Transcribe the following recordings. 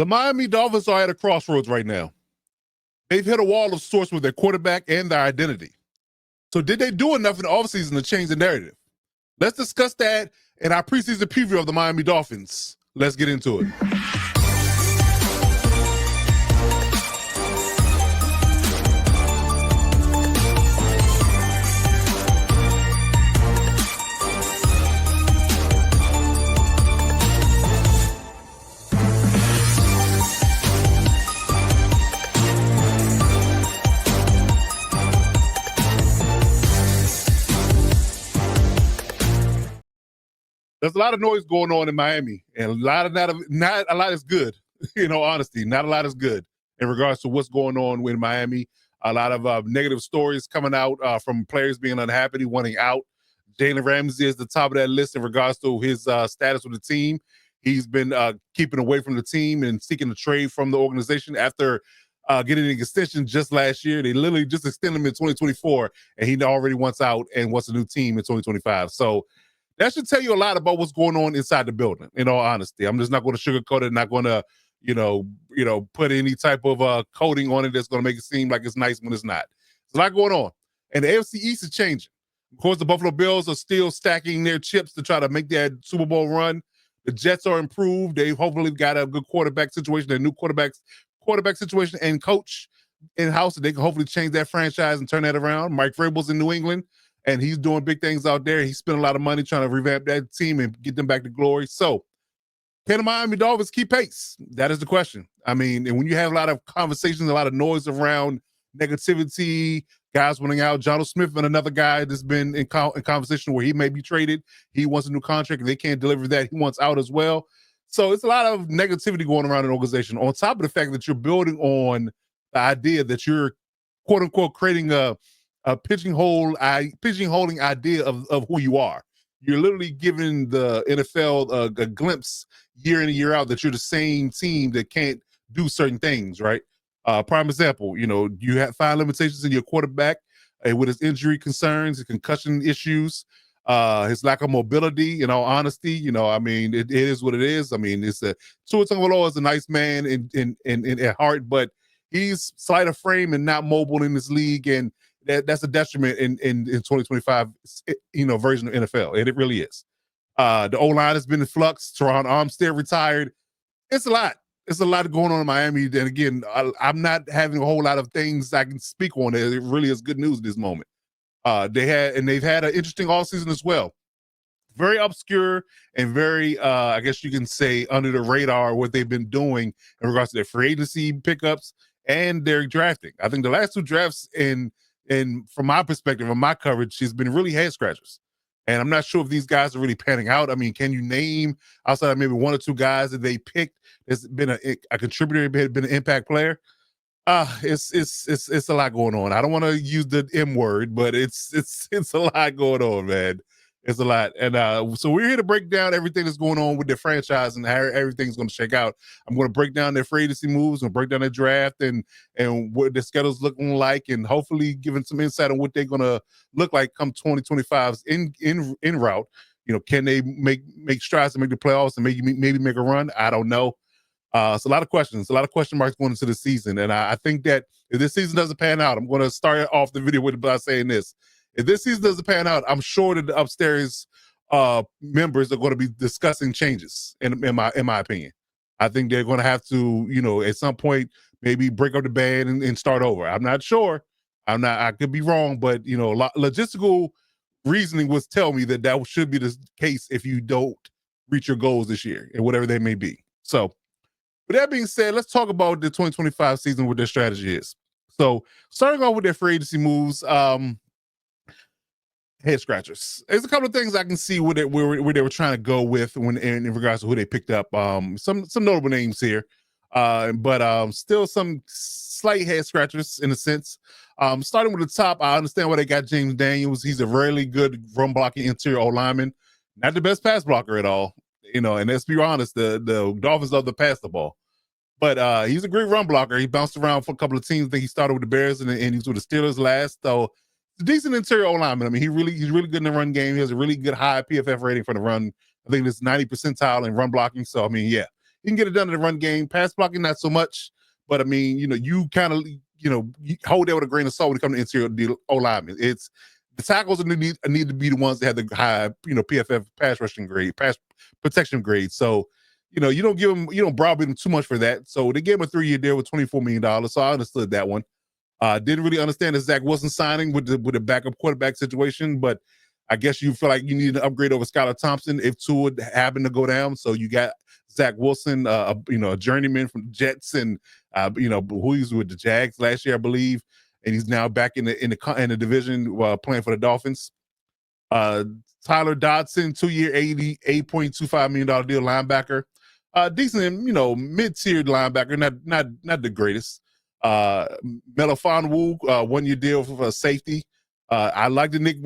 The Miami Dolphins are at a crossroads right now. They've hit a wall of sorts with their quarterback and their identity. So did they do enough in the offseason to change the narrative? Let's discuss that in our preseason preview of the Miami Dolphins. Let's get into it. There's a lot of noise going on in Miami, and not a lot is good. In all honesty, not a lot is good in regards to what's going on in Miami. A lot of negative stories coming out from players being unhappy, wanting out. Jalen Ramsey is the top of that list in regards to his status with the team. He's been keeping away from the team and seeking a trade from the organization after getting an extension just last year. They literally just extended him in 2024, and he already wants out and wants a new team in 2025. So that should tell you a lot about what's going on inside the building, in all honesty. I'm just not going to sugarcoat it, not going to, put any type of coating on it that's going to make it seem like it's nice when it's not. There's a lot going on. And the AFC East is changing. Of course, the Buffalo Bills are still stacking their chips to try to make that Super Bowl run. The Jets are improved. They've hopefully got a good quarterback situation, their new quarterback situation and coach in-house. They can hopefully change that franchise and turn that around. Mike Vrabel's in New England, and he's doing big things out there. He spent a lot of money trying to revamp that team and get them back to glory. So can the Miami Dolphins keep pace? That is the question. I mean, and when you have a lot of conversations, a lot of noise around negativity, guys winning out, John Smith and another guy that's been in conversation where he may be traded. He wants a new contract and they can't deliver that. He wants out as well. So it's a lot of negativity going around an organization, on top of the fact that you're building on the idea that you're, quote unquote, creating a pigeonholing idea of who you are. You're literally giving the NFL a glimpse year in and year out that you're the same team that can't do certain things, right? Prime example, you have 5 limitations in your quarterback with his injury concerns, his concussion issues, his lack of mobility. In all honesty, it is what it is. I mean, Tua Tagovailoa is a nice man in heart, but he's slight of frame and not mobile in this league, and that's a detriment in 2025, version of NFL, and it really is. The O-line has been in flux. Teron Armstead retired. It's a lot. It's a lot going on in Miami. And again, I'm not having a whole lot of things I can speak on. It really is good news at this moment. They've had an interesting offseason as well. Very obscure and very, I guess you can say, under the radar what they've been doing in regards to their free agency pickups and their drafting. I think the last 2 drafts and from my perspective, from my coverage, has been really head scratchers. And I'm not sure if these guys are really panning out. I mean, can you name, outside of maybe 1 or 2 guys that they picked, that's been a contributor, been an impact player? It's a lot going on. I don't want to use the M word, but it's a lot going on, man. It's a lot. And so we're here to break down everything that's going on with their franchise and how everything's going to shake out. I'm going to break down their free agency moves and break down their draft and what their schedule's looking like, and hopefully giving some insight on what they're going to look like come 2025's in route. Can they make strides to make the playoffs and maybe make a run? I don't know. It's a lot of questions, a lot of question marks going into the season. And I think that if this season doesn't pan out, I'm going to start off the video by saying this. If this season doesn't pan out, I'm sure that the upstairs members are going to be discussing changes. In my opinion, I think they're going to have to, at some point, maybe break up the band and start over. I'm not sure. I could be wrong, but logistical reasoning would tell me that should be the case if you don't reach your goals this year and whatever they may be. So, with that being said, let's talk about the 2025 season, what their strategy is. So, starting off with their free agency moves. Head scratchers. There's a couple of things I can see where they were trying to go with when in regards to who they picked up. Some notable names here, but still some slight head scratchers in a sense. Starting with the top, I understand why they got James Daniels. He's a really good run blocking interior O lineman, not the best pass blocker at all. And let's be honest, the Dolphins love to pass the ball, but he's a great run blocker. He bounced around for a couple of teams. I think he started with the Bears and he was with the Steelers last. So a decent interior O-lineman. I mean, he's really good in the run game. He has a really good high PFF rating for the run. I think it's 90 percentile in run blocking. So, I mean, yeah, He can get it done in the run game. Pass blocking, not so much. But I mean, you kind of, you hold that with a grain of salt when it comes to interior O linemen. It's the tackles need to be the ones that have the high, PFF pass rushing grade, pass protection grade. So, you don't give them, you don't browbeat them too much for that. So they gave him a 3-year deal with $24 million. So I understood that one. Didn't really understand that Zach Wilson signing with the backup quarterback situation, but I guess you feel like you need to upgrade over Skylar Thompson if Tua happened to go down. So you got Zach Wilson, a journeyman from the Jets, and who he was with the Jags last year, I believe, and he's now back in the division playing for the Dolphins. Tyler Dodson, 2-year, $88.25 million deal, linebacker. Decent, mid-tiered linebacker, not the greatest. Melifonwu, 1-year deal for safety. I like the Nick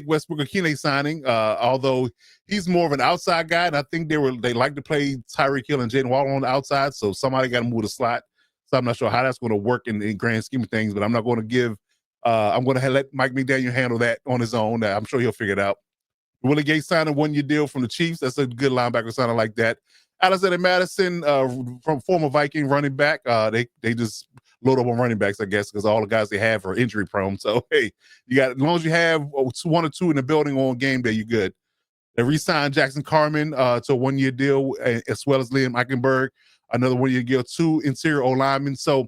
Westbrook-Akine signing, although he's more of an outside guy, and I think they like to play Tyreek Hill and Jaden Waddle on the outside, so somebody got to move the slot. So I'm not sure how that's going to work in the grand scheme of things, but I'm not going to give. I'm going to let Mike McDaniel handle that on his own. I'm sure he'll figure it out. Willie Gates signed a 1-year deal from the Chiefs. That's a good linebacker signing like that. Alexander Madison, from former Viking running back. They just load up on running backs, I guess, because all the guys they have are injury prone. So hey, as long as you have 1 or 2 in the building on game day, you're good. They re-signed Jackson Carman to a 1-year deal, as well as Liam Eichenberg, another 1-year deal, 2 interior O linemen. So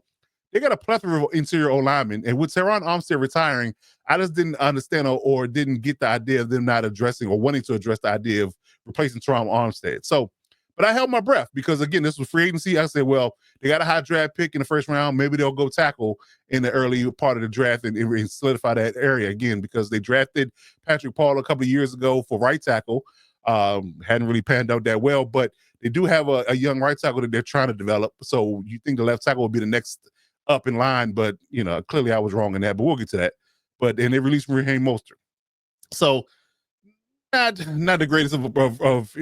they got a plethora of interior O linemen. And with Teron Armstead retiring, I just didn't understand or didn't get the idea of them not addressing or wanting to address the idea of replacing Teron Armstead. So, but I held my breath because, again, this was free agency. I said, well, they got a high draft pick in the first round. Maybe they'll go tackle in the early part of the draft and solidify that area again, because they drafted Patrick Paul a couple of years ago for right tackle. Hadn't really panned out that well, but they do have a young right tackle that they're trying to develop. So you think the left tackle will be the next up in line, but clearly I was wrong in that, but we'll get to that. But then they released Raheem Mostert. So not the greatest of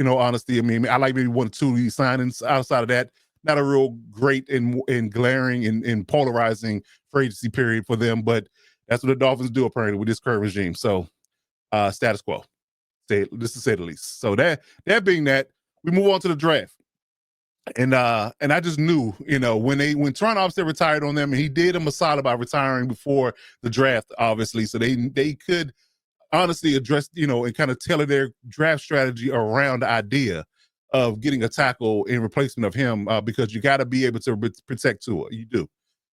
honesty. I mean, I like maybe 1 or 2 of these signings. Outside of that, not a real great and glaring and polarizing free agency period for them, but that's what the Dolphins do apparently with this current regime. So status quo, just to say the least. So that being that, we move on to the draft. And I just knew, when Teron Armstead retired on them, and he did them a solid by retiring before the draft, obviously, so they could honestly address, and kind of tailor their draft strategy around the idea of getting a tackle in replacement of him, because you got to be able to protect Tua. You do,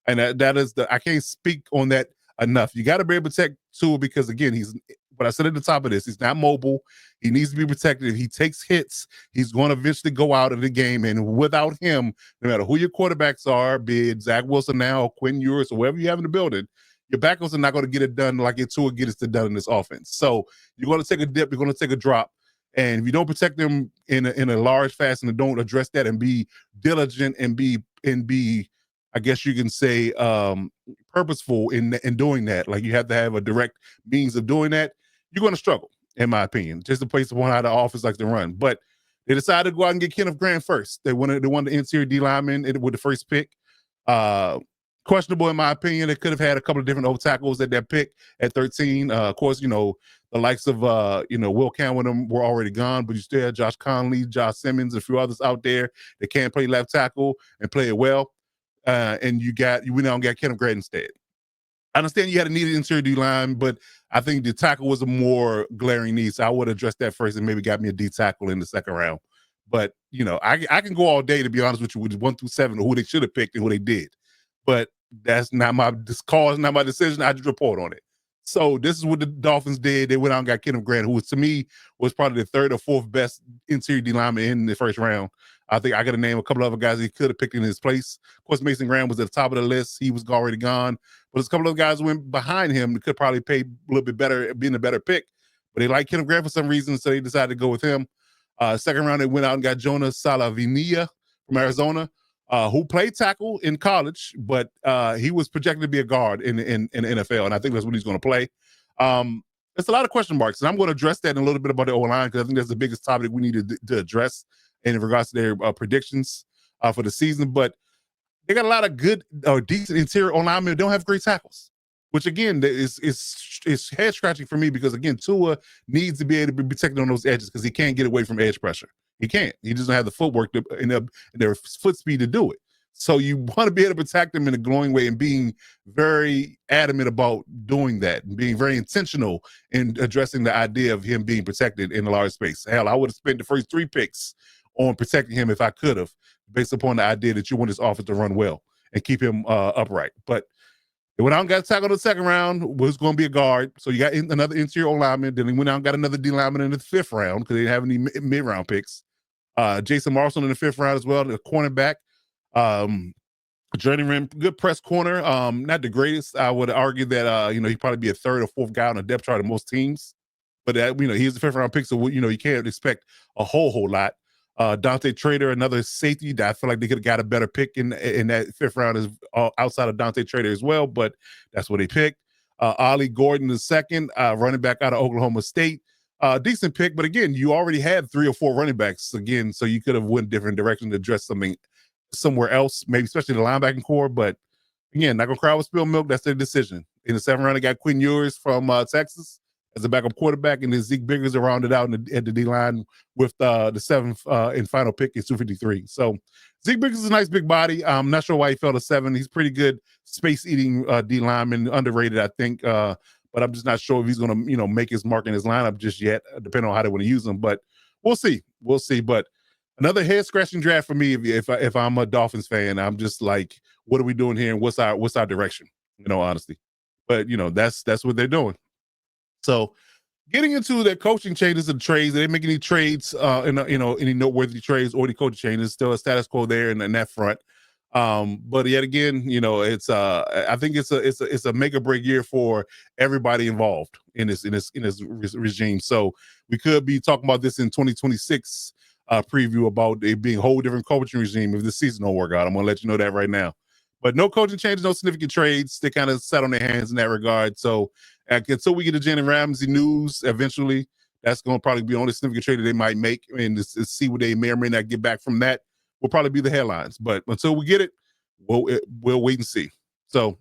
and that is I can't speak on that enough. You got to be able to protect Tua because, again, he's what I said at the top of this. He's not mobile. He needs to be protected. If he takes hits, he's going to eventually go out of the game. And without him, no matter who your quarterbacks are, be it Zach Wilson now, or Quinn Ewers, or whoever you have in the building, your backups are not going to get it done like your Tua gets it done in this offense. So you're going to take a dip. You're going to take a drop. And if you don't protect them in a large fashion and don't address that and be diligent and be, I guess you can say, purposeful in doing that, like you have to have a direct means of doing that, you're going to struggle, in my opinion, just to place upon how the offense likes to run. But they decided to go out and get Kenneth Grant first. They wanted the interior D lineman with the first pick. Questionable, in my opinion. They could have had a couple of different old tackles at that pick at 13. Of course, the likes of, Will Cameron were already gone, but you still had Josh Conley, Josh Simmons, a few others out there that can play left tackle and play it well. And you went out and got Kenneth Grant instead. I understand you had a needed interior D line, but I think the tackle was a more glaring need. So I would address that first and maybe got me a D tackle in the second round. But, I can go all day, to be honest with you, with 1 through 7, who they should have picked and who they did. But that's not this call is not my decision. I just report on it. So this is what the Dolphins did. They went out and got Kenneth Grant, who to me was probably the 3rd or 4th best interior D lineman in the first round. I think I got to name a couple of other guys he could have picked in his place. Of course, Mason Graham was at the top of the list. He was already gone. But there's a couple of guys who went behind him that could probably pay a little bit better, being a better pick. But they liked Kenneth Grant for some reason, so they decided to go with him. Second round, they went out and got Jonas Salavinia from Arizona, who played tackle in college, but he was projected to be a guard in the NFL, and I think that's what he's going to play. There's a lot of question marks, and I'm going to address that in a little bit about the O-line, because I think that's the biggest topic we need to address in regards to their predictions for the season. But they got a lot of good or decent interior O-linemen that don't have great tackles, which, again, is head-scratching for me because, again, Tua needs to be able to be protected on those edges because he can't get away from edge pressure. He can't. He doesn't have the footwork and their foot speed to do it. So you want to be able to protect him in a glowing way and being very adamant about doing that and being very intentional in addressing the idea of him being protected in a large space. Hell, I would have spent the first 3 picks on protecting him if I could have, based upon the idea that you want this offense to run well and keep him upright. But they went out and got tackled in the second round, was going to be a guard. So you got another interior O-lineman. Then they went out and got another D lineman in the 5th round because they didn't have any mid-round picks. Jason Marshall in the 5th round as well, the cornerback. Journeyman, good press corner. Not the greatest. I would argue that he'd probably be a 3rd or 4th guy on the depth chart of most teams. But he's the 5th round pick, so you can't expect a whole lot. Dante Trader, another safety that I feel like they could have got a better pick in that 5th round is outside of Dante Trader as well, but that's what they picked. Ollie Gordon the 2nd, running back out of Oklahoma State. Decent pick, but again, you already had 3 or 4 running backs again, so you could have went different direction to address something somewhere else, maybe especially the linebacking core. But again, not gonna cry with spilled milk. That's their decision. In the 7th round, they got Quinn Ewers from Texas as a backup quarterback, and then Zeke Biggers are rounded out at the D line with the 7th and final pick is 253. So Zeke Biggers is a nice big body. I'm not sure why he fell to 7. He's pretty good space eating D lineman, underrated, I think. But I'm just not sure if he's gonna make his mark in his lineup just yet, depending on how they want to use him. But we'll see. But another head scratching draft for me. If I'm a Dolphins fan, I'm just like, what are we doing here, and what's our direction? Honestly. But that's what they're doing. So, getting into their coaching changes and trades, they didn't make any trades, any noteworthy trades or the coaching changes. Still a status quo there in that front. But yet again, it's I think it's a make or break year for everybody involved in this regime. So we could be talking about this in 2026 preview about it being a whole different coaching regime if this season don't work out. I'm gonna let you know that right now. But no coaching changes, no significant trades. They kind of sat on their hands in that regard. So until we get the Jalen Ramsey news eventually, that's going to probably be the only significant trade that they might make, and to see what they may or may not get back from that will probably be the headlines. But until we get it, we'll wait and see. So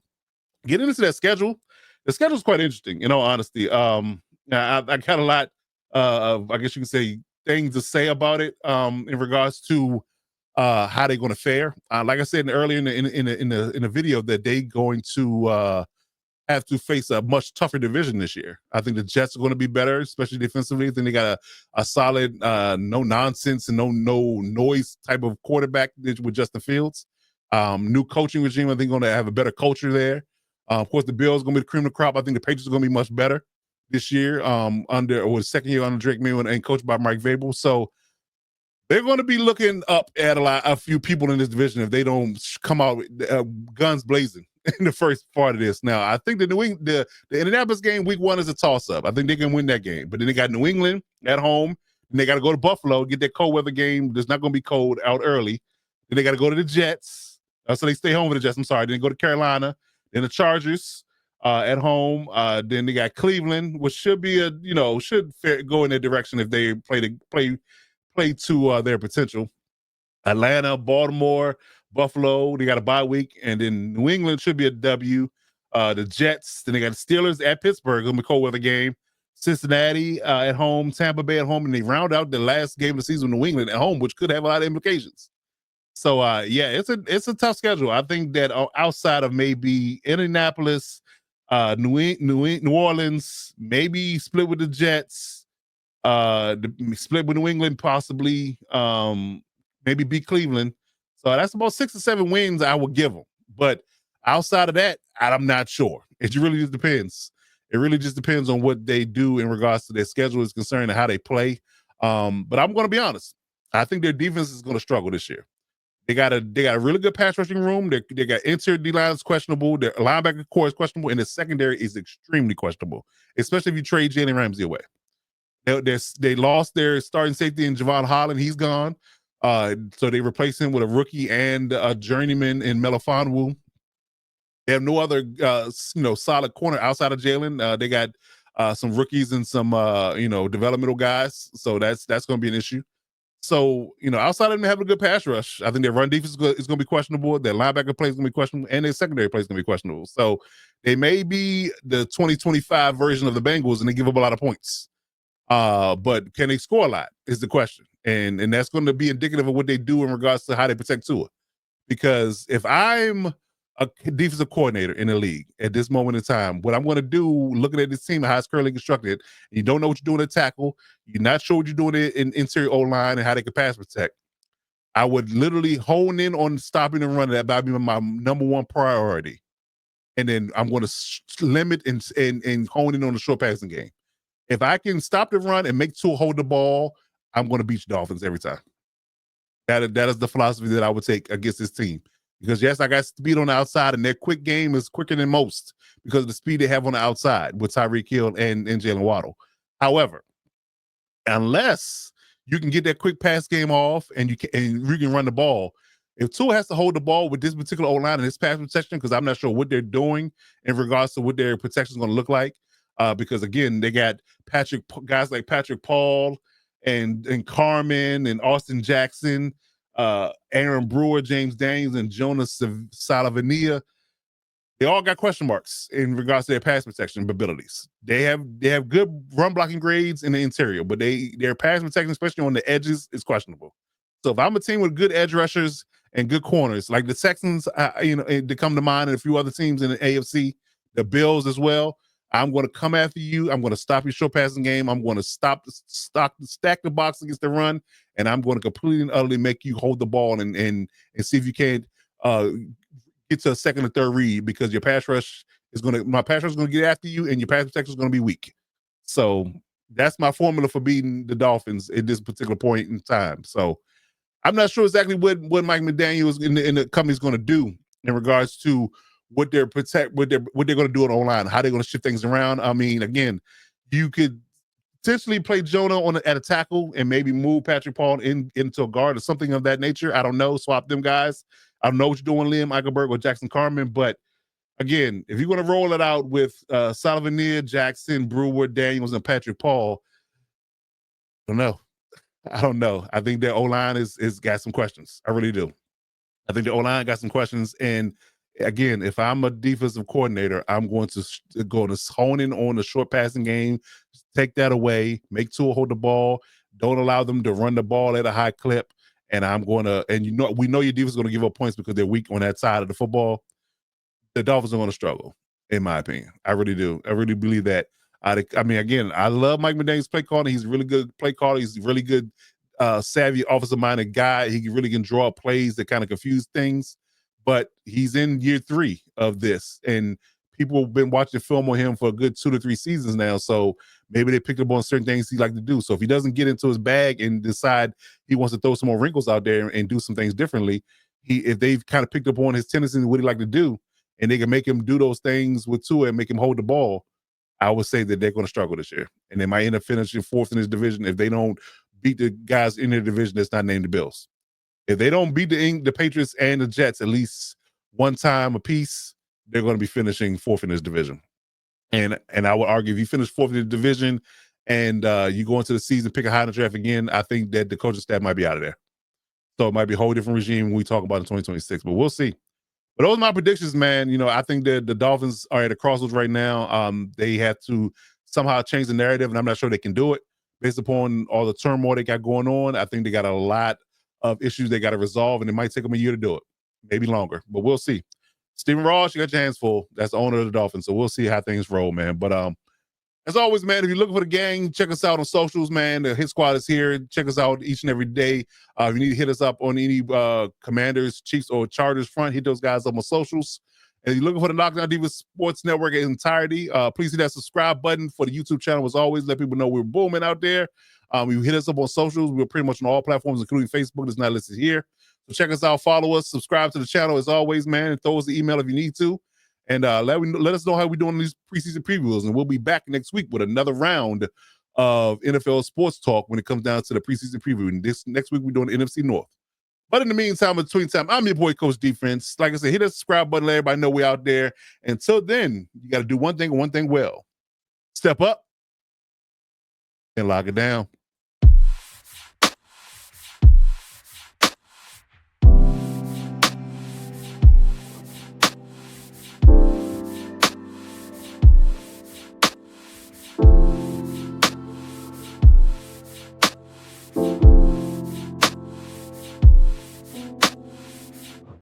getting into that schedule, the schedule is quite interesting, in all honesty. I got a lot of, I guess you can say, things to say about it in regards to how they're going to fare. Like I said earlier in the video, that they going to have to face a much tougher division this year. I think the Jets are going to be better, especially defensively. I think they got a solid, no nonsense and no noise type of quarterback with Justin Fields. New coaching regime, I think, going to have a better culture there. Of course, the Bills are going to be the cream of the crop. I think the Patriots are going to be much better this year, second year under Drake May and coached by Mike Vrabel. So they're going to be looking up at a few people in this division if they don't come out guns blazing in the first part of this. Now, I think the Indianapolis game week 1 is a toss-up. I think they can win that game. But then they got New England at home, and they got to go to Buffalo, get that cold weather game. There's not going to be cold out early. Then they got to go to the Jets. So they stay home with the Jets. I'm sorry. Then they go to Carolina. Then the Chargers at home. Then they got Cleveland, which should be go in their direction if they play to their potential. Atlanta, Baltimore, Buffalo, they got a bye week, and then New England should be a W. The Jets, then they got the Steelers at Pittsburgh, gonna be a cold weather game. Cincinnati at home, Tampa Bay at home, and they round out the last game of the season with New England at home, which could have a lot of implications. So it's a tough schedule. I think that outside of maybe Indianapolis, New Orleans, maybe split with the Jets, split with New England, possibly, maybe beat Cleveland. So that's about 6 or 7 wins I would give them. But outside of that, I'm not sure. It really just depends. It really just depends on what they do in regards to their schedule is concerned and how they play. But I'm going to be honest. I think their defense is going to struggle this year. They got a really good pass rushing room. They got interior D lines questionable. Their linebacker core is questionable, and the secondary is extremely questionable, especially if you trade Jalen Ramsey away. They lost their starting safety in Javon Holland. He's gone. So they replaced him with a rookie and a journeyman in Melifonwu. They have no other, solid corner outside of Jalen. They got some rookies and some, developmental guys. So that's going to be an issue. So, outside of them having a good pass rush, I think their run defense is going to be questionable. Their linebacker play is going to be questionable, and their secondary play is going to be questionable. So they may be the 2025 version of the Bengals, and they give up a lot of points. But can they score a lot is the question. And that's going to be indicative of what they do in regards to how they protect Tua. Because if I'm a defensive coordinator in the league at this moment in time, what I'm going to do, looking at this team and how it's currently constructed, you don't know what you're doing at tackle, you're not sure what you're doing in interior O-line and how they can pass protect. I would literally hone in on stopping and running. That would be my number one priority. And then I'm going to limit and hone in on the short passing game. If I can stop the run and make Tua hold the ball, I'm going to beat the Dolphins every time. That is the philosophy that I would take against this team. Because yes, I got speed on the outside, and their quick game is quicker than most because of the speed they have on the outside with Tyreek Hill and Jalen Waddle. However, unless you can get that quick pass game off and you can run the ball, if Tua has to hold the ball with this particular O-line and this pass protection, because I'm not sure what they're doing in regards to what their protection is going to look like. Because again, they got guys like Patrick Paul and Carmen and Austin Jackson, Aaron Brewer, James Daniels, and Jonas Salavania. They all got question marks in regards to their pass protection abilities. They have good run blocking grades in the interior, but their pass protection, especially on the edges, is questionable. So if I'm a team with good edge rushers and good corners, like the Texans, they come to mind, and a few other teams in the AFC, the Bills as well, I'm going to come after you. I'm going to stop your short passing game. I'm going to stack the box against the run, and I'm going to completely and utterly make you hold the ball and see if you can't get to a second or third read, because your pass rush is going to get after you, and your pass protection is going to be weak. So that's my formula for beating the Dolphins at this particular point in time. So I'm not sure exactly what Mike McDaniel in the company is going to do in regards to what they're going to do on online, how they're going to shift things around. I mean, again, you could potentially play Jonah at a tackle and maybe move Patrick Paul into a guard or something of that nature. I don't know. Swap them guys. I don't know what you're doing, Liam Eichelberg or Jackson Carmen. But again, if you're going to roll it out with Salavania, Jackson, Brewer, Daniels, and Patrick Paul, I don't know. I think their O-line is got some questions. I really do. I think the O-line got some questions. And again, if I'm a defensive coordinator, I'm going to hone in on the short passing game, take that away, make Tua hold the ball, don't allow them to run the ball at a high clip. And we know your defense is going to give up points because they're weak on that side of the football. The Dolphins are going to struggle, in my opinion. I really do. I really believe that. I mean, again, I love Mike McDaniel's play calling. He's a really good play caller. He's a really good, savvy, offensive-minded guy. He really can draw plays that kind of confuse things. But he's in year 3 of this, and people have been watching film on him for a good 2 to 3 seasons now. So maybe they picked up on certain things he like to do. So if he doesn't get into his bag and decide he wants to throw some more wrinkles out there and do some things differently, if they've kind of picked up on his tendencies and what he like to do, and they can make him do those things with Tua and make him hold the ball, I would say that they're going to struggle this year. And they might end up finishing 4th in this division if they don't beat the guys in their division that's not named the Bills. If they don't beat the Patriots and the Jets at least one time apiece, they're going to be finishing 4th in this division. And I would argue if you finish 4th in the division and you go into the season, pick a high in the draft again, I think that the coaching staff might be out of there. So it might be a whole different regime when we talk about in 2026, but we'll see. But those are my predictions, man. I think that the Dolphins are at a crossroads right now. They have to somehow change the narrative, and I'm not sure they can do it based upon all the turmoil they got going on. I think they got a lot of issues they got to resolve, and it might take them a year to do it, maybe longer, but we'll see. Stephen Ross, you got your hands full. That's the owner of the Dolphins, so we'll see how things roll, man. But as always, man, if you're looking for the gang, check us out on socials, man. The Hit Squad is here. Check us out each and every day. If you need to hit us up on any Commanders, Chiefs, or Chargers front, hit those guys up on socials. And if you're looking for the Lockdown Defense Sports Network in entirety, please hit that subscribe button for the YouTube channel. As always, let people know we're booming out there. You hit us up on socials. We're pretty much on all platforms, including Facebook. That's not listed here. So check us out, follow us, subscribe to the channel as always, man. And throw us the email if you need to. And let us know how we're doing these preseason previews. And we'll be back next week with another round of NFL sports talk when it comes down to the preseason preview. And next week, we're doing NFC North. But in the meantime, between time, I'm your boy, Coach Defense. Like I said, hit that subscribe button. Let everybody know we're out there. Until then, you got to do one thing well. Step up and lock it down.